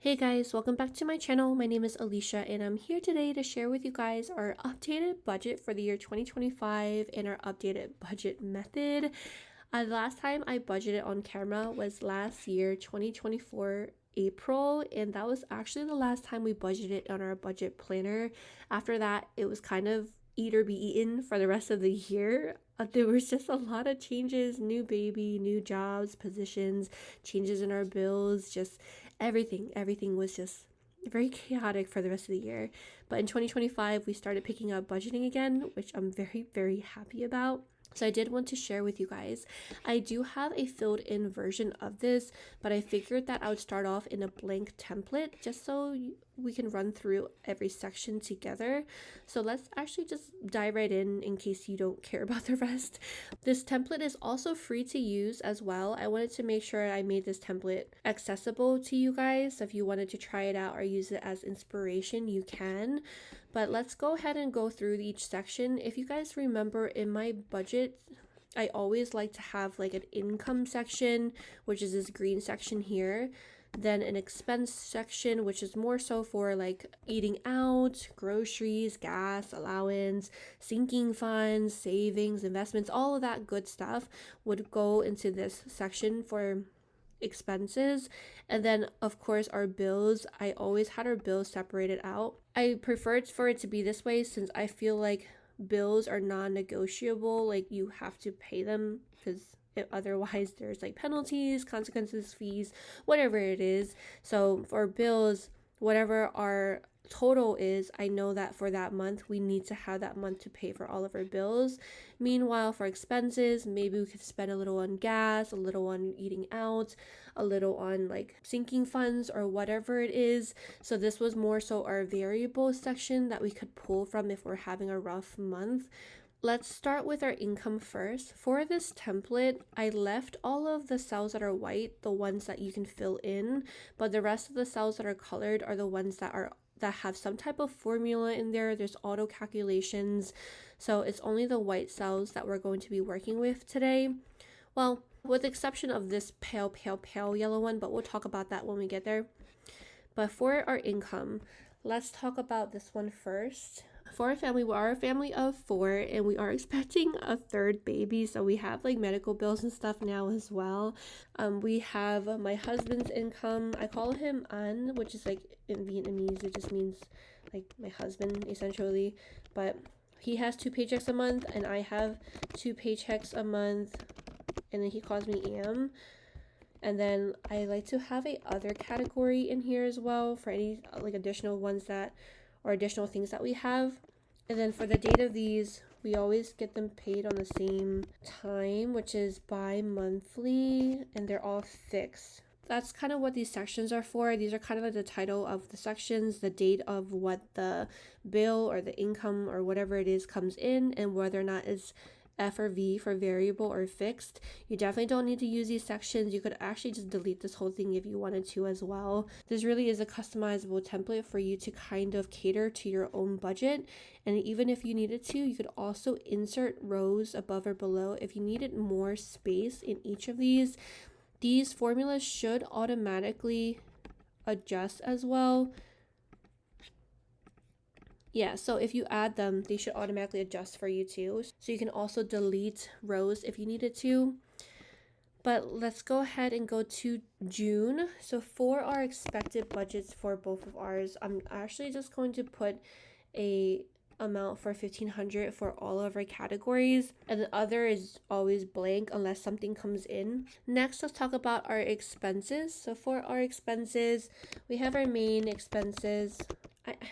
Hey guys, welcome back to my channel. My name is Alicia and I'm here today to share with you guys our updated budget for the year 2025 and our updated budget method. The last time I budgeted on camera was last year, 2024 April, and that was actually the last time we budgeted on our budget planner. After that, it was kind of eat or be eaten for the rest of the year. There was just a lot of changes, new baby, new jobs, positions, changes in our bills, just everything was just very chaotic for the rest of the year. But in 2025 we started picking up budgeting again, which I'm very happy about. So I did want to share with you guys. I do have a filled in version of this, but I figured that I would start off in a blank template just so we can run through every section together. So let's actually just dive right in case you don't care about the rest. This template is also free to use as well. I wanted to make sure I made this template accessible to you guys. So if you wanted to try it out or use it as inspiration, you can. But let's go ahead and go through each section. If you guys remember, in my budget, I always like to have like an income section, which is this green section here. Then an expense section, which is more so for like eating out, groceries, gas, allowance, sinking funds, savings, investments, all of that good stuff would go into this section for expenses. And then of course our bills, I always had our bills separated out. I preferred for it to be this way since I feel like bills are non-negotiable. Like you have to pay them because otherwise there's like penalties, consequences, fees, whatever it is. So for bills, whatever our total is, I know that for that month we need to have that month to pay for all of our bills. Meanwhile, for expenses, maybe we could spend a little on gas, a little on eating out, a little on like sinking funds or whatever it is. So this was more so our variable section that we could pull from if we're having a rough month. Let's start with our income first. For this template, I left all of the cells that are white, the ones that you can fill in, but the rest of the cells that are colored are the ones that have some type of formula in there. There's auto calculations. So it's only the white cells that we're going to be working with today. Well, with the exception of this pale yellow one, but we'll talk about that when we get there. But for our income, let's talk about this one first. For our family, we are a family of 4 and we are expecting a 3rd baby, so we have like medical bills and stuff now as well. We have my husband's income. I call him An, which is like in Vietnamese it just means like my husband essentially, but he has 2 paychecks a month and I have 2 paychecks a month, and then he calls me Am. And then I like to have a other category in here as well for any like additional ones that or additional things that we have. And then for the date of these, we always get them paid on the same time, which is bi-monthly, and they're all fixed. That's kind of what these sections are for. These are kind of like the title of the sections, the date of what the bill or the income or whatever it is comes in, and whether or not it's F or V for variable or fixed. You definitely don't need to use these sections. You could actually just delete this whole thing if you wanted to as well. This really is a customizable template for you to kind of cater to your own budget. And even if you needed to, you could also insert rows above or below if you needed more space in each of these. These formulas should automatically adjust as well. Yeah, so if you add them, they should automatically adjust for you too. So you can also delete rows if you needed to. But let's go ahead and go to June. So for our expected budgets for both of ours, I'm actually just going to put a amount for $1,500 for all of our categories, and the other is always blank unless something comes in. Next, let's talk about our expenses. So for our expenses, we have our main expenses.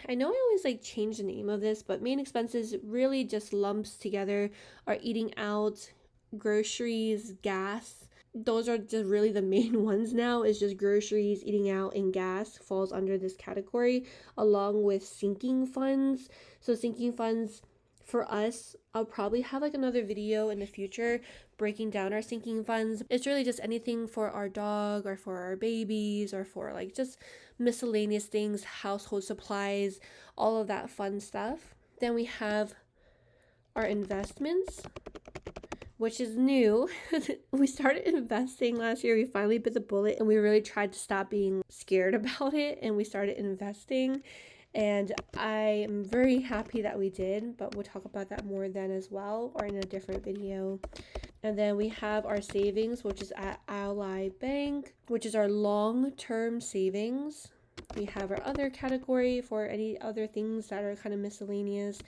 I know I always like change the name of this, but main expenses really just lumps together our eating out, groceries, gas. Those are just really the main ones now. It's just groceries, eating out, and gas falls under this category, along with sinking funds. So sinking funds for us, I'll probably have like another video in the future breaking down our sinking funds. It's really just anything for our dog or for our babies or for like just miscellaneous things, household supplies, all of that fun stuff. Then we have our investments. which is new. We started investing last year. We finally bit the bullet and we really tried to stop being scared about it, and we started investing. And I am very happy that we did, but we'll talk about that more then as well, or in a different video. And then we have our savings, which is at Ally Bank, which is our long-term savings. We have our other category for any other things that are kind of miscellaneous.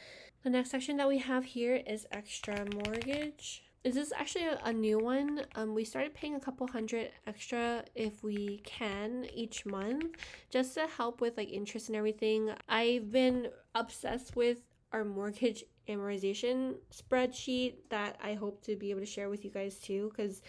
The next section that we have here is extra mortgage. This is actually a new one. We started paying a couple hundred extra if we can each month, just to help with like interest and everything. I've been obsessed with our mortgage amortization spreadsheet that I hope to be able to share with you guys too, because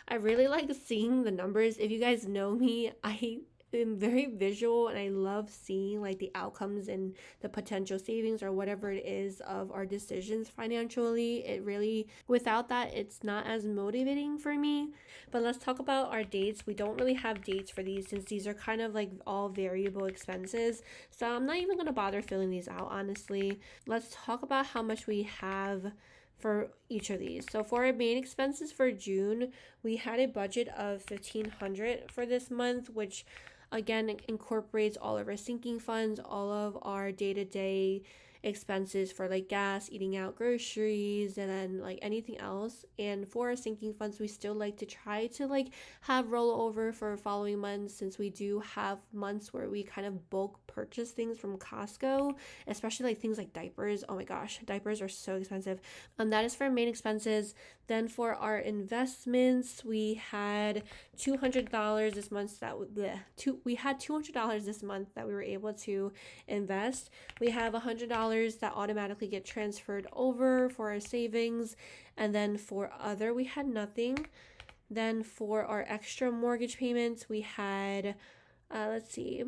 I really like seeing the numbers. If you guys know me, I am very visual and I love seeing like the outcomes and the potential savings or whatever it is of our decisions financially. It really, without that, it's not as motivating for me. But let's talk about our dates. We don't really have dates for these since these are kind of like all variable expenses. So I'm not even going to bother filling these out, honestly. Let's talk about how much we have for each of these. So for our main expenses for June, we had a budget of $1,500 for this month, which again incorporates all of our sinking funds, all of our day-to-day expenses for like gas, eating out, groceries, and then like anything else. And for our sinking funds, we still like to try to like have rollover for following months, since we do have months where we kind of bulk purchase things from Costco, especially like things like diapers. Oh my gosh, diapers are so expensive. That is for main expenses. Then for our investments, we had $200 this month we had $200 this month that we were able to invest. We have $100 that automatically get transferred over for our savings, and then for other we had nothing. Then for our extra mortgage payments, we had let's see,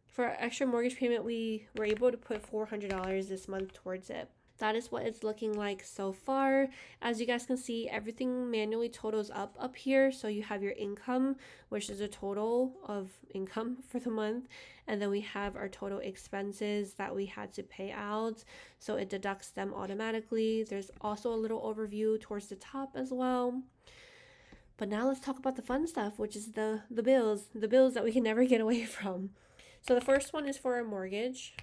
for our extra mortgage payment we were able to put $400 this month towards it. That is what it's looking like so far. As you guys can see, everything manually totals up here. So you have your income, which is a total of income for the month. And then we have our total expenses that we had to pay out. So it deducts them automatically. There's also a little overview towards the top as well. But now let's talk about the fun stuff, which is the bills that we can never get away from. So the first one is for our mortgage.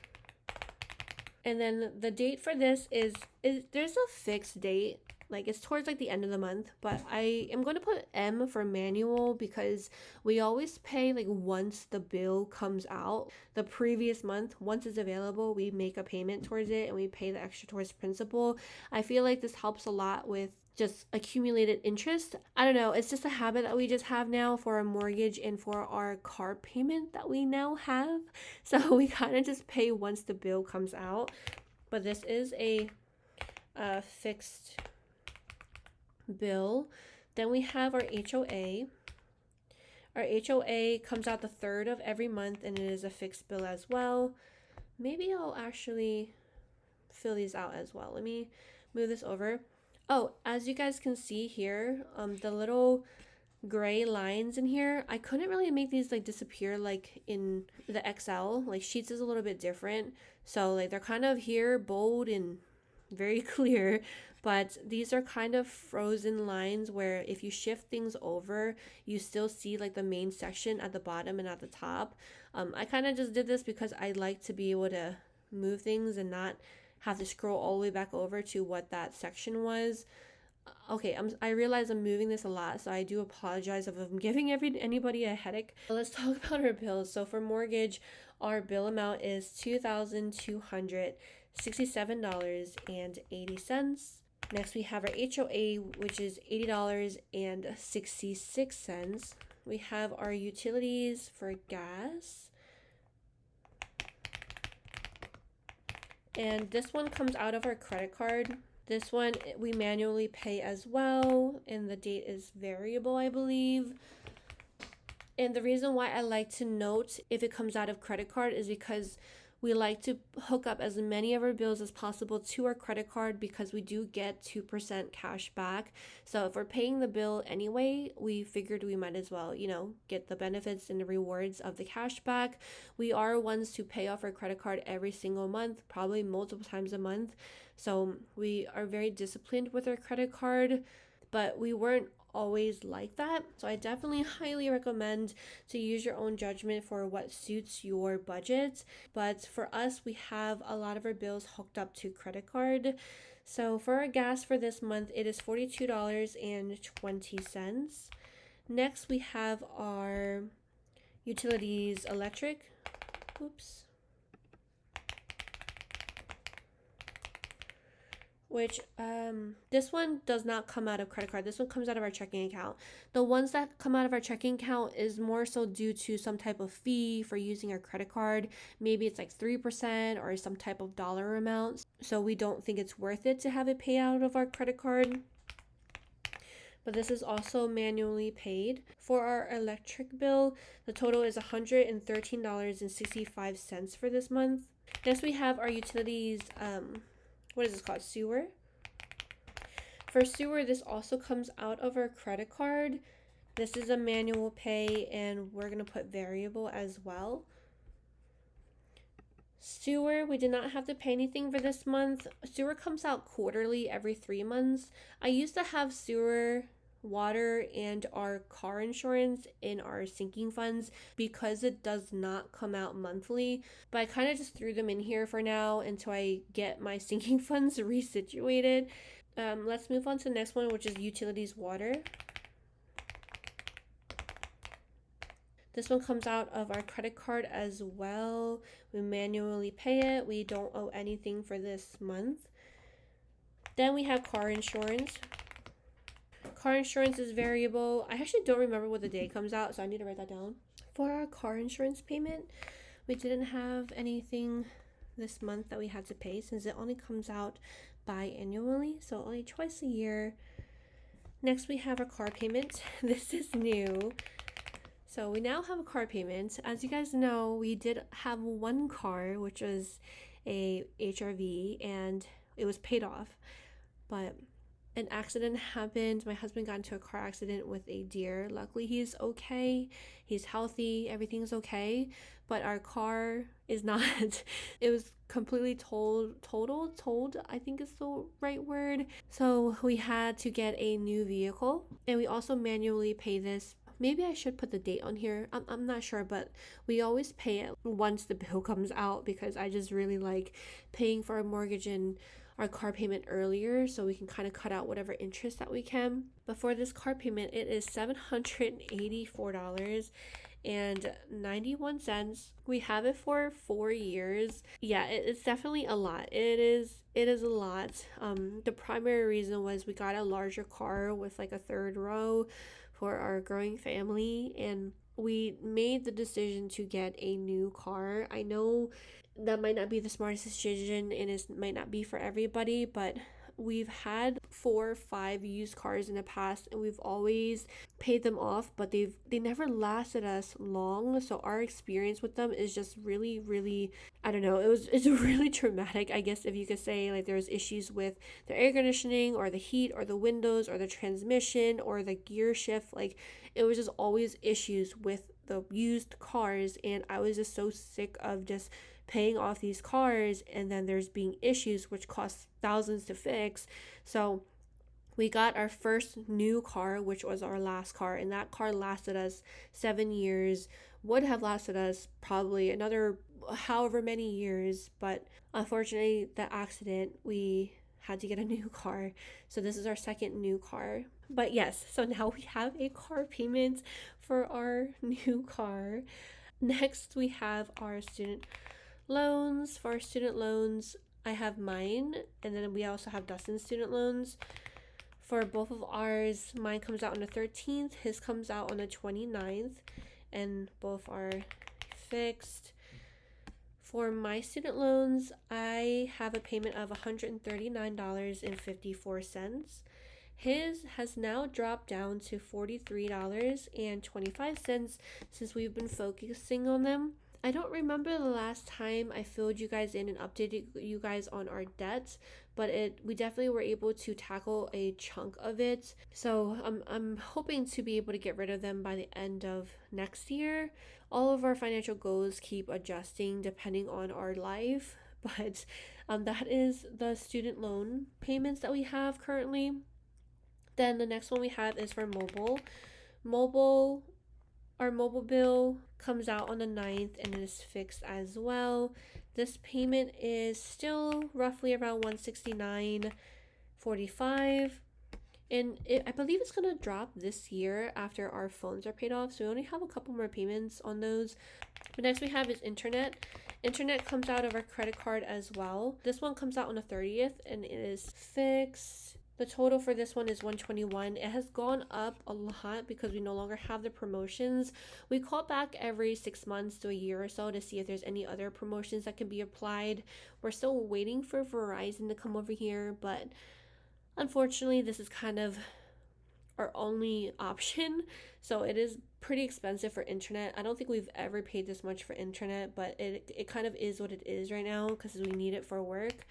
And then the date for this is there's a fixed date, like it's towards like the end of the month, but I am going to put M for manual because we always pay like once the bill comes out. The previous month, once it's available, we make a payment towards it and we pay the extra towards principal. I feel like this helps a lot with just accumulated interest. I don't know, it's just a habit that we just have now for our mortgage and for our car payment that we now have. So we kind of just pay once the bill comes out. But this is a fixed bill. Then we have our HOA. Our HOA comes out the 3rd of every month and it is a fixed bill as well. Maybe I'll actually fill these out as well. Let me move this over. Oh, as you guys can see here, the little gray lines in here, I couldn't really make these like disappear like in the Excel. Like Sheets is a little bit different. So like they're kind of here bold and very clear, but these are kind of frozen lines where if you shift things over, you still see like the main section at the bottom and at the top. I kind of just did this because I like to be able to move things and not have to scroll all the way back over to what that section was. Okay, I realize I'm moving this a lot, so I do apologize if I'm giving anybody a headache. Let's talk about our bills. So for mortgage, our bill amount is $2,267.80. Next, we have our HOA, which is $80.66. We have our utilities for gas. And this one comes out of our credit card. This one we manually pay as well, and the date is variable, I believe. And the reason why I like to note if it comes out of credit card is because we like to hook up as many of our bills as possible to our credit card because we do get 2% cash back. So if we're paying the bill anyway, we figured we might as well, get the benefits and the rewards of the cash back. We are ones to pay off our credit card every single month, probably multiple times a month. So we are very disciplined with our credit card. but we weren't always like that. So I definitely highly recommend to use your own judgment for what suits your budget. But for us, we have a lot of our bills hooked up to credit card. So for our gas for this month, it is $42.20. Next, we have our utilities electric. Oops. Which this one does not come out of credit card. This one comes out of our checking account. The ones that come out of our checking account is more so due to some type of fee for using our credit card. Maybe it's like 3% or some type of dollar amount. So we don't think it's worth it to have it pay out of our credit card. But this is also manually paid. For our electric bill, the total is $113.65 for this month. Next, we have our utilities, what is this called? Sewer. For sewer, this also comes out of our credit card. This is a manual pay, and we're going to put variable as well. Sewer, we did not have to pay anything for this month. Sewer comes out quarterly every 3 months. I used to have sewer, water, and our car insurance in our sinking funds because it does not come out monthly, but I kind of just threw them in here for now until I get my sinking funds resituated. Let's move on to the next one, which is utilities water. This one comes out of our credit card as well. We manually pay it. We don't owe anything for this month. Then we have car insurance. Car insurance is variable. I actually don't remember what the day comes out, so I need to write that down. For our car insurance payment, we didn't have anything this month that we had to pay since it only comes out biannually, so only twice a year. Next, we have our car payment. This is new. So we now have a car payment. As you guys know, we did have one car, which was a HRV, and it was paid off. But an accident happened. My husband got into a car accident with a deer. Luckily, he's okay. He's healthy. Everything's okay. But our car is not. It was completely totaled, I think is the right word. So we had to get a new vehicle. And we also manually pay this. Maybe I should put the date on here. I'm not sure, but we always pay it once the bill comes out because I just really like paying for our mortgage and our car payment earlier so we can kind of cut out whatever interest that we can. But for this car payment, it is $784.91. We have it for 4 years. Yeah, it's definitely a lot. It is a lot. The primary reason was we got a larger car with like a third row for our growing family, and we made the decision to get a new car. I know that might not be the smartest decision and it might not be for everybody, but we've had 4 or 5 used cars in the past and we've always paid them off, but they never lasted us long. So our experience with them is just really, I don't know, it's really traumatic, I guess, if you could say. Like, there's issues with the air conditioning or the heat or the windows or the transmission or the gear shift. Like, it was just always issues with the used cars, and I was just so sick of just paying off these cars and then there's being issues which cost thousands to fix. So we got our first new car, which was our last car, and that car lasted us 7 years, would have lasted us probably another however many years, but unfortunately the accident, we had to get a new car. So this is our second new car. But yes, so now we have a car payment for our new car. Next, we have our student loans. For our student loans, I have mine, and then we also have Dustin's student loans. For both of ours, mine comes out on the 13th, his comes out on the 29th, and both are fixed. For my student loans, I have a payment of $139.54. His has now dropped down to $43.25 since we've been focusing on them. I don't remember the last time I filled you guys in and updated you guys on our debts, but we definitely were able to tackle a chunk of it. So I'm hoping to be able to get rid of them by the end of next year. All of our financial goals keep adjusting depending on our life, but that is the student loan payments that we have currently. Then the next one we have is for mobile. Mobile, our mobile bill comes out on the 9th and it is fixed as well. This payment is still roughly around $169.45. And I believe it's going to drop this year after our phones are paid off. So we only have a couple more payments on those. But next we have is internet. Internet comes out of our credit card as well. This one comes out on the 30th and it is fixed. The total for this one is $121. It has gone up a lot because we no longer have the promotions. We call back every 6 months to a year or so to see if there's any other promotions that can be applied. We're still waiting for Verizon to come over here, but unfortunately, this is kind of our only option. So it is pretty expensive for internet. I don't think we've ever paid this much for internet, but it kind of is what it is right now because we need it for work.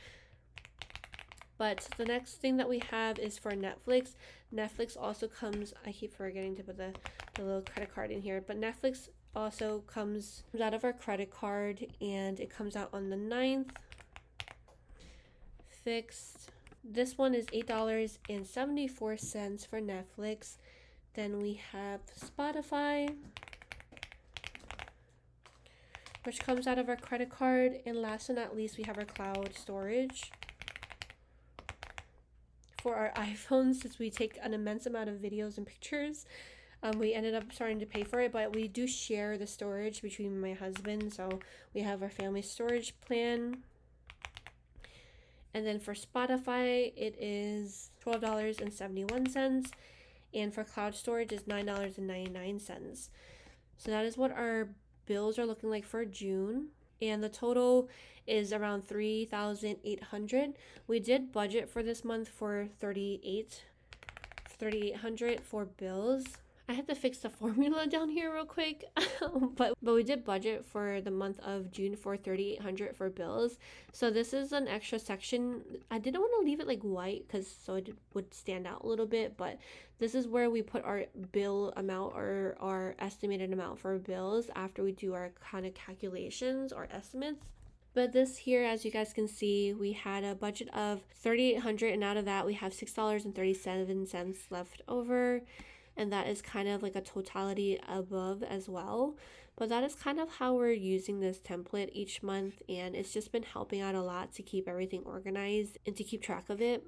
But the next thing that we have is for Netflix. Netflix also comes, I keep forgetting to put the little credit card in here, but Netflix also comes out of our credit card and it comes out on the 9th. Fixed. This one is $8.74 for Netflix. Then we have Spotify, which comes out of our credit card. And last but not least, we have our cloud storage. For our iPhones, since we take an immense amount of videos and pictures, we ended up starting to pay for it, but we do share the storage between my husband. So we have our family storage plan. And then for Spotify, it is $12.71. And for cloud storage is $9.99. So that is what our bills are looking like for June. And the total is around $3,800. We did budget for this month for $3,800 for bills. I had to fix the formula down here real quick, but we did budget for the month of June for $3,800 for bills. So this is an extra section. I didn't want to leave it like white because so it would stand out a little bit, but this is where we put our bill amount or our estimated amount for bills after we do our kind of calculations or estimates. But this here, as you guys can see, we had a budget of $3,800, and out of that we have $6.37 left over. And that is kind of like a totality above as well. But that is kind of how we're using this template each month, and it's just been helping out a lot to keep everything organized and to keep track of it.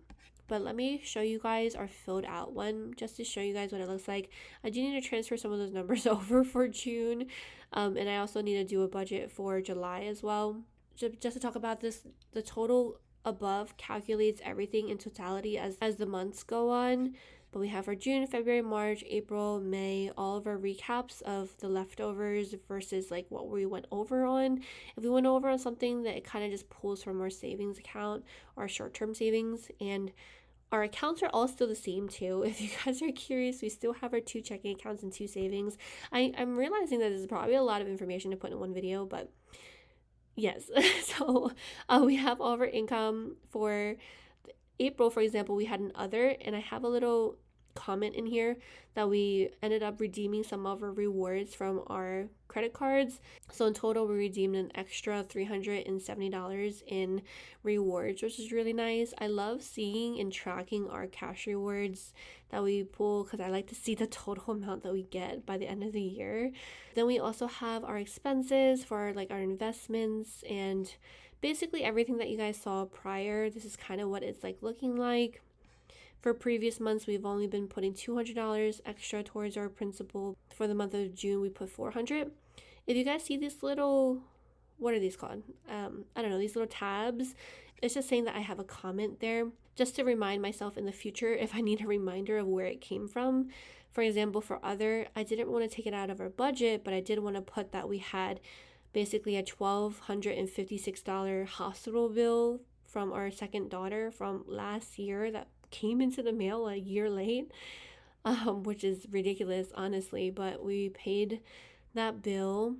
But let me show you guys our filled out one just to show you guys what it looks like. I do need to transfer some of those numbers over for June, and I also need to do a budget for July as well. Just to talk about this, the total above calculates everything in totality as the months go on. But we have our June, February, March, April, May, all of our recaps of the leftovers versus like what we went over on. If we went over on something, that it kind of just pulls from our savings account or short-term savings. And our accounts are all still the same too. If you guys are curious, we still have our 2 checking accounts and 2 savings. I'm realizing that this is probably a lot of information to put in one video, but yes. So we have all of our income for April, for example. We had an other, and I have a little comment in here that we ended up redeeming some of our rewards from our credit cards. So in total, we redeemed an extra $370 in rewards, which is really nice. I love seeing and tracking our cash rewards that we pull because I like to see the total amount that we get by the end of the year. Then we also have our expenses for like our investments and basically everything that you guys saw prior. This is kind of what it's like looking like. For previous months, we've only been putting $200 extra towards our principal. For the month of June, we put $400. If you guys see these little, what are these called? I don't know, these little tabs. It's just saying that I have a comment there just to remind myself in the future if I need a reminder of where it came from. For example, for other, I didn't want to take it out of our budget, but I did want to put that we had basically a $1,256 hospital bill from our second daughter from last year that came into the mail a year late, which is ridiculous, honestly, but we paid that bill.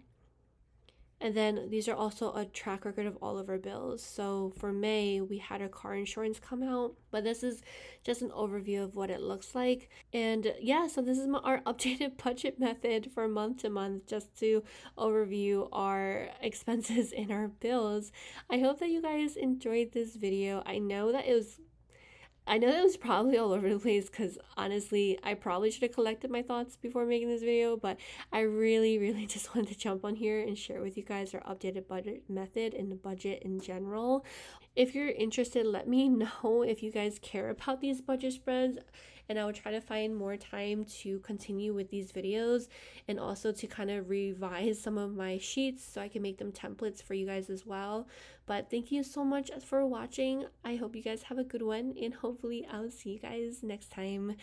And then these are also a track record of all of our bills. So for May, we had our car insurance come out, but this is just an overview of what it looks like. And yeah, so this is our updated budget method for month to month, just to overview our expenses and our bills. I hope that you guys enjoyed this video. I know that it was I know that was probably all over the place because honestly, I probably should have collected my thoughts before making this video, but I really, really just wanted to jump on here and share with you guys our updated budget method and the budget in general. If you're interested, let me know if you guys care about these budget spreads, and I will try to find more time to continue with these videos and also to kind of revise some of my sheets so I can make them templates for you guys as well. But thank you so much for watching. I hope you guys have a good one, and hopefully I'll see you guys next time.